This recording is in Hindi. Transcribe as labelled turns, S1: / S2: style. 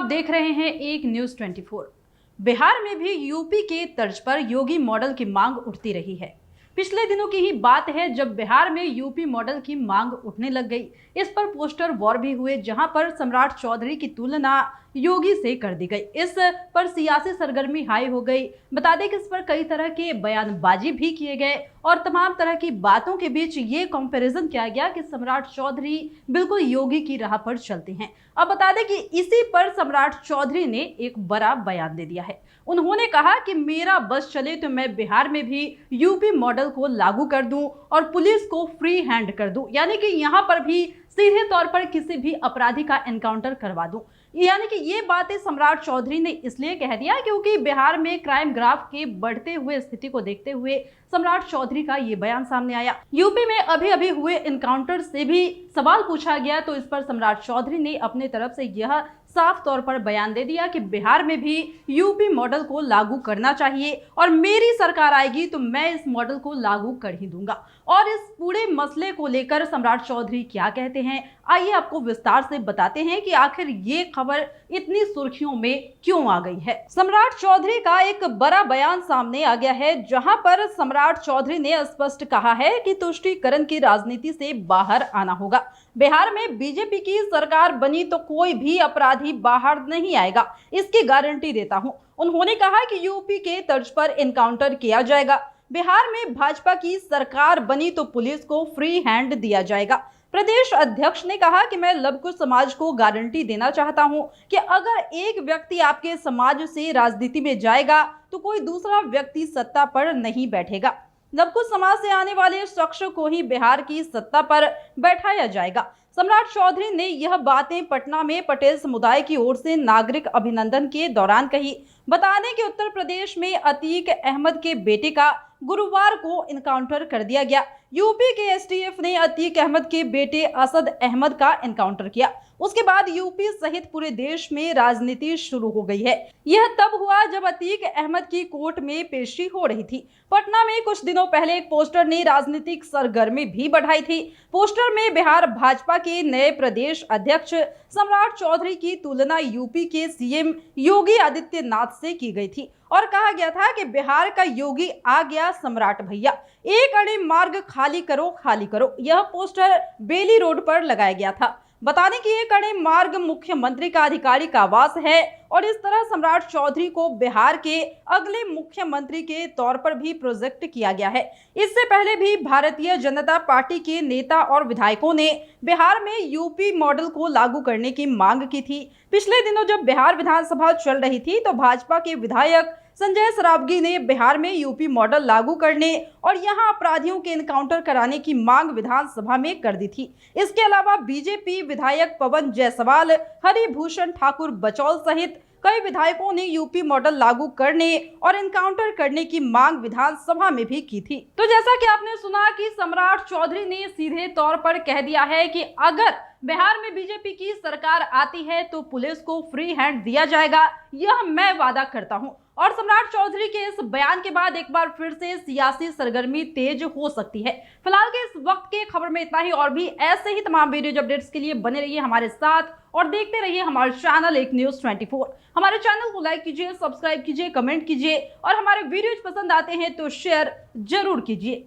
S1: आप देख रहे हैं एक न्यूज़ 24। बिहार में भी यूपी के तर्ज पर योगी मॉडल की मांग उठती रही है। पिछले दिनों की ही बात है जब बिहार में यूपी मॉडल की मांग उठने लग गई। इस पर पोस्टर वॉर भी हुए, जहां पर सम्राट चौधरी की तुलना योगी से कर दी गई। इस पर सियासी सरगर्मी हाई हो गई। बता दें कि इस पर कई तरह के बयानबाजी भी किए गए और तमाम तरह की बातों के बीच ये कंपैरिजन किया गया कि सम्राट चौधरी बिल्कुल योगी की राह पर चलते हैं। अब बता दें कि इसी पर सम्राट चौधरी ने एक बड़ा बयान दे दिया है। उन्होंने कहा कि मेरा बस चले तो मैं बिहार में भी यूपी मॉडल को लागू कर दूं और पुलिस को फ्री हैंड कर दूं, यानी कि यहां पर भी सीधे तौर पर किसी भी अपराधी का एनकाउंटर करवा दूं। यानी कि ये बातें सम्राट चौधरी ने इसलिए कह दिया क्योंकि बिहार में क्राइम ग्राफ के बढ़ते हुए स्थिति को देखते हुए सम्राट चौधरी का ये बयान सामने आया। यूपी में अभी अभी हुए एनकाउंटर से भी सवाल पूछा गया तो इस पर सम्राट चौधरी ने अपने तरफ से यह साफ तौर पर बयान दे दिया कि बिहार में भी यूपी मॉडल को लागू करना चाहिए और मेरी सरकार आएगी तो मैं इस मॉडल को लागू कर ही दूंगा। और इस पूरे मसले को लेकर सम्राट चौधरी क्या कहते हैं, आइए आपको विस्तार से बताते हैं कि आखिर ये खबर इतनी सुर्खियों में क्यों आ गई है। सम्राट चौधरी का एक बड़ा बयान सामने आ गया है, जहां पर सम्राट चौधरी ने स्पष्ट कहा है कि तुष्टीकरण की राजनीति से बाहर आना होगा। बिहार में बीजेपी की सरकार बनी तो कोई भी अपराधी बाहर नहीं आएगा, इसकी गारंटी देता हूं। उन्होंने कहा कि यूपी के तर्ज पर एनकाउंटर किया जाएगा। बिहार में भाजपा की सरकार बनी तो पुलिस को फ्री हैंड दिया जाएगा। प्रदेश अध्यक्ष ने कहा कि मैं लवकुश समाज को गारंटी देना चाहता हूं कि अगर एक व्यक्ति आपके समाज से राजनीति में जाएगा तो कोई दूसरा व्यक्ति सत्ता पर नहीं बैठेगा। लवकुश समाज से आने वाले शख्स को ही बिहार की सत्ता पर बैठाया जाएगा। सम्राट चौधरी ने यह बातें पटना में पटेल समुदाय की ओर से नागरिक अभिनंदन के दौरान कही। बता दें कि उत्तर प्रदेश में अतीक अहमद के बेटे का गुरुवार को एनकाउंटर कर दिया गया। यूपी के एसटीएफ ने अतीक अहमद के बेटे असद अहमद का एनकाउंटर किया। उसके बाद यूपी सहित पूरे देश में राजनीति शुरू हो गई है। यह तब हुआ जब अतीक अहमद की कोर्ट में पेशी हो रही थी। पटना में कुछ दिनों पहले एक पोस्टर ने राजनीतिक सरगर्मी भी बढ़ाई थी। पोस्टर में बिहार भाजपा के नए प्रदेश अध्यक्ष सम्राट चौधरी की तुलना यूपी के सीएम योगी आदित्यनाथ से की गई थी और कहा गया था कि बिहार का योगी आ गया सम्राट भैया, एक अड़े मार्ग खाली करो खाली करो। यह पोस्टर बेली रोड पर लगाया गया था। बता दें कि एक अड़े मार्ग मुख्यमंत्री का आधिकारिक आवास है और इस तरह सम्राट चौधरी को बिहार के अगले मुख्यमंत्री के तौर पर भी प्रोजेक्ट किया गया है। इससे पहले भी भारतीय जनता पार्टी के नेता और विधायकों ने बिहार में यूपी मॉडल को लागू करने की मांग की थी। पिछले दिनों जब बिहार विधानसभा चल रही थी तो भाजपा के विधायक संजय सरावगी ने बिहार में यूपी मॉडल लागू करने और यहां अपराधियों के एनकाउंटर कराने की मांग विधानसभा में कर दी थी। इसके अलावा बीजेपी विधायक पवन जायसवाल, हरिभूषण ठाकुर बचौल सहित कई विधायकों ने यूपी मॉडल लागू करने और एनकाउंटर करने की मांग विधानसभा में भी की थी। तो जैसा कि आपने सुना कि सम्राट चौधरी ने सीधे तौर पर कह दिया है कि अगर बिहार में बीजेपी की सरकार आती है तो पुलिस को फ्री हैंड दिया जाएगा, यह मैं वादा करता हूं। और सम्राट चौधरी के इस बयान के बाद एक बार फिर से सियासी सरगर्मी तेज हो सकती है। फिलहाल के इस वक्त के खबर में इतना ही, और भी ऐसे ही तमाम वीडियो अपडेट्स के लिए बने रहिए हमारे साथ और देखते रहिए हमारे चैनल एक न्यूज़ 24। हमारे चैनल को लाइक कीजिए, सब्सक्राइब कीजिए, कमेंट कीजिए और हमारे वीडियोज पसंद आते हैं तो शेयर जरूर कीजिए।